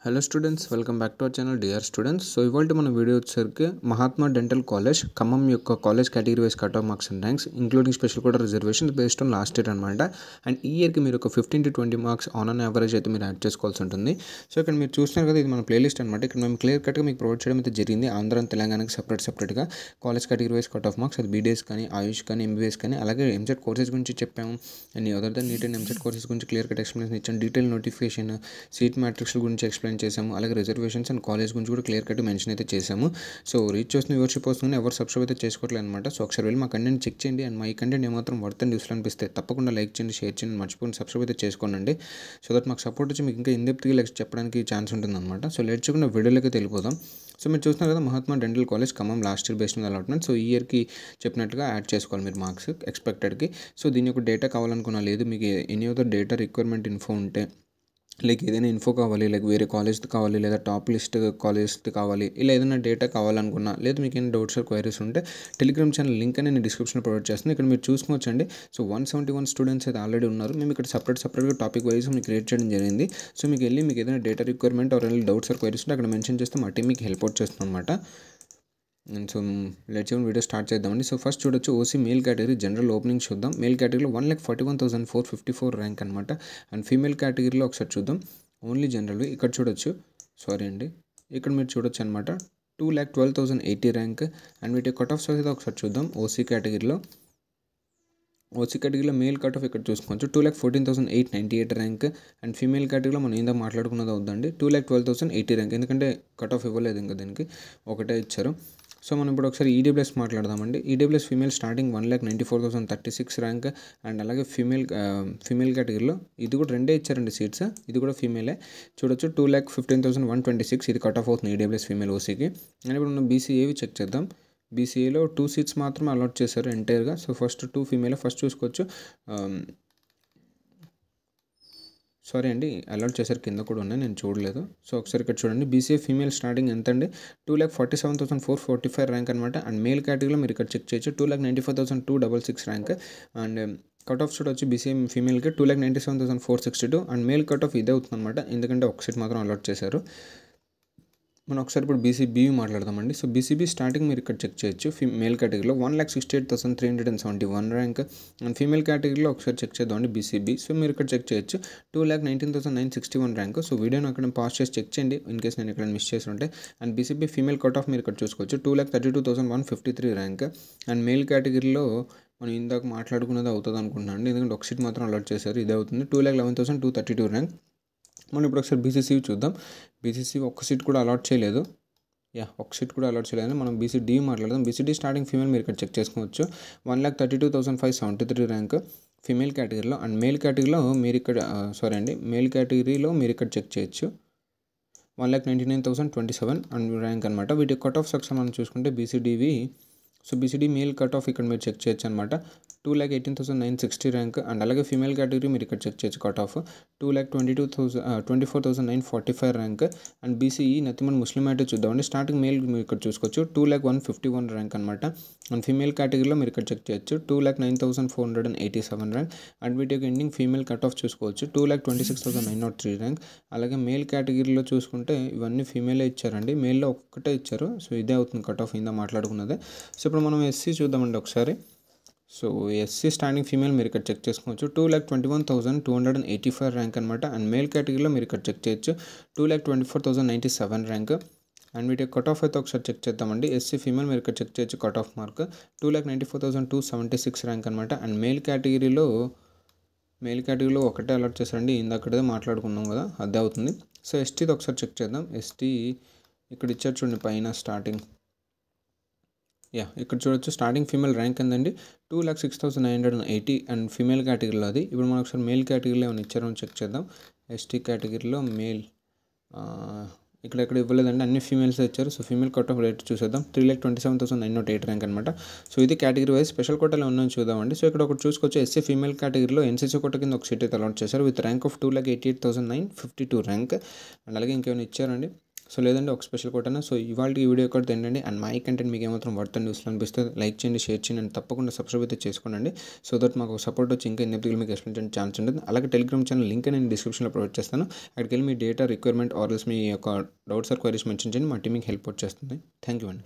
Hello students, welcome back to our channel dear students. So ఇవాళ మన video వచ్చేసరికి Mahatma dental college Khammam యొక్క college category wise cut off marks and ranks including special quota reservations based on last year అనమాట. And ఈ ఇయర్కి మీరు ఒక 15 to 20 marks on an average అయితే మీరు యాడ్ చేసుకోవాల్సి ఉంటుంది. సో ఇక్కడ మీరు చూస్తున్నారు కదా, ఇది మన ప్లేలిస్ట్ అనమాట. ఇక్కడ మేము క్లియర్ కట్గా మీకు ప్రొవైడ్ చేయడం అయితే జరిగింది. ఆంధ్ర అండ్ తెలంగాణకి సెపరేట్గా college category wise cut off marks, అది బీడీఎస్ కానీ, ఆయుష్ కానీ, ఎంబీబీఎస్ కానీ, అలాగే ఎంసెట్ కోర్సెస్ గురించి చెప్పాము. And other then NEET and EAMCET courses గురించి క్లియర్ కట్ ఎక్స్ప్లెనేషన్ ఇచ్చాను. డీటెయిల్ నోటిఫికేషన్, సీట్ మ్యాట్రిక్స్ గురించి ఎక్స్ప్లెయిన్ చేసాము. అలాగే రిజర్వేషన్స్ అండ్ కాలేజ్ గురించి కూడా క్లియర్ కట్ మెన్షన్ అయితే చేసాము. సో రీచ్ చేస్తున్న వ్యూవర్షిప్ వస్తుంది, ఎవరు సబ్స్క్రైబ్ అయితే చేసుకోవట్లేదు అనమాట. సో ఒకసారి వెళ్ళి మా కంటెంట్ చెక్ చేయండి. అండ్ మా ఈ కంటెంట్ ఏమాత్రం వర్త్ అండ్ యూస్ఫుల్ అనిపిస్తే తప్పకుండా లైక్ చేయండి, షేర్ చేయండి, మర్చిపోండి సబ్స్క్రైబ్ అయితే చేసుకోండి. సో దట్ మాకు సపోర్ట్ వచ్చి మీకు ఇంకా ఇన్డెప్త్గా లెక్చర్ చెప్పడానికి ఛాన్స్ ఉంటుంది అనమాట. సో లేట్ చేయకుండా వీడియోలోకి వెళ్ళిపోదాం. సో మీరు చూస్తున్నారు కదా, Mahatma dental college Khammam last year based మీద అలాట్మెంట్. సో ఈ ఇయర్కి చెప్పినట్టుగా యాడ్ చేసుకోవాలి మీరు మార్క్స్ ఎక్స్పెక్టెడ్కి. సో దీని యొక్క డేటా కావాలనుకున్నా, లేదు మీకు any other data requirement info ఉంటే, లైక్ ఏదైనా ఇన్ఫో కావాలి, లైక్ వేరే కాలేజ్ది కావాలి, లేదా టాప్ లిస్ట్ కాలేజ్ది కావాలి, ఇలా ఏదైనా డేటా కావాలనుకున్నా, లేదు మీకు ఏమైనా డౌట్స్ ఆర్ క్వైరీస్ ఉంటే టెలిగ్రామ్ ఛానల్ లింక్ అని నేను డిస్క్రిప్షన్లో ప్రొవైడ్ చేస్తాను. ఇక్కడ మీరు చూసుకోవచ్చండి. సో 171 స్టూడెంట్స్ అయితే ఆల్రెడీ ఉన్నారు. మేము ఇక్కడ సపరేట్గా టాపిక్ వైజ్ మీకు క్రియేట్ చేయడం జరిగింది. సో మీకు వెళ్ళి మీకు ఏదైనా data requirement or doubts or queries ఉంటే అక్కడ మెన్షన్ చేస్తే మా టీం మీకు హెల్ప్ అవుట్ చేస్తుంది అనమాట. And so let's video start చేద్దామండి. సో ఫస్ట్ చూడొచ్చు, OC male category general opening చూద్దాం. మేల్ కేటగిరీలో 1,41,454 ర్యాంక్ అనమాట. అండ్ ఫీమేల్ కేటగిరీలో ఒకసారి చూద్దాం, ఓన్లీ జనరల్. ఇక్కడ చూడొచ్చు, సారీ అండి, ఇక్కడ మీరు చూడొచ్చు అనమాట 2,12,080 ర్యాంక్. అండ్ వీటి కట్ ఆఫ్స్ అయితే ఒకసారి చూద్దాం. ఓసీ కేటగిరీలో మేల్ కట్ ఆఫ్ ఇక్కడ చూసుకోవచ్చు 2,14,898 ర్యాంక్. అండ్ ఫీమేల్ కేటగిరీలో మనం ఏందో మాట్లాడుకున్నది అవుద్దండి 2,12,080 ర్యాంక్. ఎందుకంటే కట్ ఆఫ్ ఇవ్వలేదు ఇంకా, దీనికి ఒకటే ఇచ్చారు. సో మనం ఇప్పుడు ఒకసారి ఈడబ్ల్యూఎస్ మాట్లాడదామండి. EWS female starting 1,94,036 rank. And అలాగే ఫీమేల్ కేటగిరీలో ఇది కూడా రెండే ఇచ్చారండి సీట్స్, ఇది కూడా ఫీమేలే. చూడొచ్చు 2,15,126 ఇది కట్ ఆఫ్ అవుతుంది ఈడబ్ల్యూఎస్ ఫీమేల్ ఓసీకి. అండ్ ఇప్పుడు మనం బీసీఏవి చెక్ చేద్దాం. బీసీఏలో 2 సీట్స్ మాత్రమే అలాట్ చేశారు ఎంటైర్గా. సో ఫస్ట్ 2 ఫీమేల్ ఫస్ట్ చూసుకోవచ్చు. సారీ అండి, అలాట్ చేశారు, కింద కూడా ఉన్నాయి, నేను చూడలేదు. సో ఒకసారి ఇక్కడ చూడండి, బీసీఏ ఫీమేల్ స్టార్టింగ్ ఎంత అండి 2,47,445 ర్యాంక్ అనమాట. అండ్ మేల్ కేటగిరీలో మీరు ఇక్కడ చెక్ చేయొచ్చు 2,94,266 ర్యాంక్. అండ్ కట్ ఆఫ్ చూడొచ్చు బీసీఏ ఫీమేల్కి 2,97,462. అండ్ మేల్ కట్ ఆఫ్ ఇదే అవుతుంది అనమాట, ఎందుకంటే ఒక సీట్ మాత్రం అలాట్ చేశారు. మనం ఒకసారి ఇప్పుడు బీసీబీ మాట్లాడదామండి. సో బీసీబీ స్టార్టింగ్ మీరు ఇక్కడ చెక్ చేయొచ్చు. మేల్ కేటగిరీలో 1,68,371 ర్యాంక్. అండ్ ఫీమేల్ కేటగిరీలో ఒకసారి చెక్ చేద్దామండి బీసీబీ. సో మీరు ఇక్కడ చెక్ చేయొచ్చు 2,19,961 ర్యాంక్. సో వీడియోని అక్కడ పాస్ చేసి చెక్ చేయండి ఇన్ కేస్ నేను ఇక్కడ మిస్ చేసి ఉంటే. And BCB female cut off మీరు ఇక్కడ చూసుకోవచ్చు 2,32,153 ర్యాంక్. అండ్ మేల్ కేటగిరీలో మనం ఇందాక మాట్లాడుకున్నది అవుతుంది అనుకుంటున్నాను అండి, ఎందుకంటే ఒక సీట్ మాత్రం అలాట్ చేశారు, ఇదే అవుతుంది 2,11,232 ర్యాంక్. మనం ఇప్పుడు ఒకసారి బీసీసీ చూద్దాం. బీసీసీ ఒక్క సీట్ కూడా అలాట్ చేయలేదు, ఒక సీట్ కూడా అలాట్ చేయలేదు. మనం బీసీడీ మాట్లాడదాం. బీసీడీ స్టార్టింగ్ ఫీమేల్ మీరు ఇక్కడ చెక్ చేసుకోవచ్చు 1,32,573 ర్యాంక్ ఫీమేల్ కేటగిరీలో. అండ్ మేల్ కేటగిరీలో మీరు ఇక్కడ మేల్ కేటగిరీలో మీరు ఇక్కడ చెక్ చేయొచ్చు 1,99,027 అండ్ ర్యాంక్ అనమాట. వీటి కట్ ఆఫ్ సెక్షన్ మనం చూసుకుంటే బీసీడీవి, so BCD male cut off ఇక్కడ మీరు చెక్ చేయొచ్చు అనమాట 2,18,960 ర్యాంక్. అండ్ అలాగే ఫీమేల్ కేటగిరీ మీరు ఇక్కడ చెక్ చేయొచ్చు cut off 2,24,945 rank. And BCE నతిమన్ ముస్లిం అయితే చూద్దామండి. స్టార్టింగ్ మేల్ మీరు ఇక్కడ చూసుకోవచ్చు 2,01,51 ర్యాంక్ అనమాట. అండ్ ఫీమేల్ కేటగిరీలో మీరు ఇక్కడ చెక్ చేయొచ్చు 2,09,487 ర్యాంక్. అండ్ వీటి యొక్క ఎండింగ్ ఫీమేల్ కట్ ఆఫ్ చూసుకోవచ్చు 2,26,903 ర్యాంక్. అలాగే మేల్ కేటగిరీలో చూసుకుంటే ఇవన్నీ ఫీమేలే ఇచ్చారండి, మేల్లో ఒక్కటే ఇచ్చారు. సో ఇదే అవుతుంది కట్ ఆఫ్ ఇందా మాట్లాడుకున్నదే. సో ఇప్పుడు మనం ఎస్సీ చూద్దామండి ఒకసారి. సో ఎస్సీ స్టాండింగ్ ఫీమేల్ మీరు ఇక్కడ చెక్ చేసుకోవచ్చు 2,21,285 ర్యాంక్ అనమాట. అండ్ మేల్ కేటగిరీలో మీరు ఇక్కడ చెక్ చేయొచ్చు 2,24,097 ర్యాంక్. అండ్ వీటి కట్ ఆఫ్ అయితే ఒకసారి చెక్ చేద్దామండి. ఎస్సీ ఫీమేల్ మీరు ఇక్కడ చెక్ చేయొచ్చు కట్ ఆఫ్ మార్క్ 2,94,276 ర్యాంక్ అనమాట. అండ్ మేల్ కేటగిరీలో ఒకటే అలాట్ చేశారండి, ఇందాకదే మాట్లాడుకున్నాం కదా, అదే అవుతుంది. సో ఎస్టీది ఒకసారి చెక్ చేద్దాం. ఎస్టీ ఇక్కడ ఇచ్చారు చూడండి పైన స్టార్టింగ్, ఇక్కడ చూడొచ్చు స్టార్టింగ్ ఫీమేల్ ర్యాంక్ ఎంతండి 2,06,980 అండ్ ఫీమేల్ కేటగిరీలో అది. ఇప్పుడు మనం ఒకసారి మేల్ కేటగిరీలో ఏమైనా ఇచ్చారో చెక్ చేద్దాం. ఎస్టీ కేటగిరీలో మేల్ ఇక్కడ ఇవ్వలేదండి, అన్ని ఫీమేల్స్ ఇచ్చారు. So female cut off rate చూసేద్దాం 3,27,908 ర్యాంక్ అనమాట. సో ఇది కేటగిరీ వైజ్. స్పెషల్ కోటాలో ఉన్నాయని చూద్దామండి. సో ఇక్కడ ఒకటి చూసుకోవచ్చు, ఎస్సీ ఫీమేల్ కేటగిరీలో ఎన్సీసీ కోట కింద ఒక సీట్ అయితే అలాట్ చేశారు with rank of 2,88,952 rank. And అలాగే ఇంకేమైనా ఇచ్చారండి. సో లేదంటే ఒక స్పెషల్ కోడ్ అయినా. సో ఇవాళ ఈ వీడియో కూడా తినండి. అండ్ మై కంటెంట్ మీకు ఏమాత్రం వర్త్ అండ్ యూస్ఫుల్ అనిపిస్తే లైక్ చేయండి, షేర్ చేయండి అండ్ తప్పకుండా సబ్స్క్రైబ్ అయితే చేసుకోండి. సో దట్ మాకు సపోర్ట్ వచ్చి ఇంకా ఎన్ని మీకు ఎక్స్ప్లెయిన్ చేయడానికి ఛాన్స్ ఉంటుంది. అలాగే టెలిగ్రామ్ ఛానల్ లింక్ నేను డిస్క్రిప్షన్లో ప్రొవైడ్ చేస్తాను. అక్కడికి వెళ్ళి మీ డేటా రిక్వైర్మెంట్ ఆర్ఎల్స్ మీ యొక్క డౌట్స్ ఆర్ క్వైరీస్ మెన్షన్ చేయండి. మా టీం మీకు హెల్ప్ చేస్తుంది. థ్యాంక్ యూ అండి.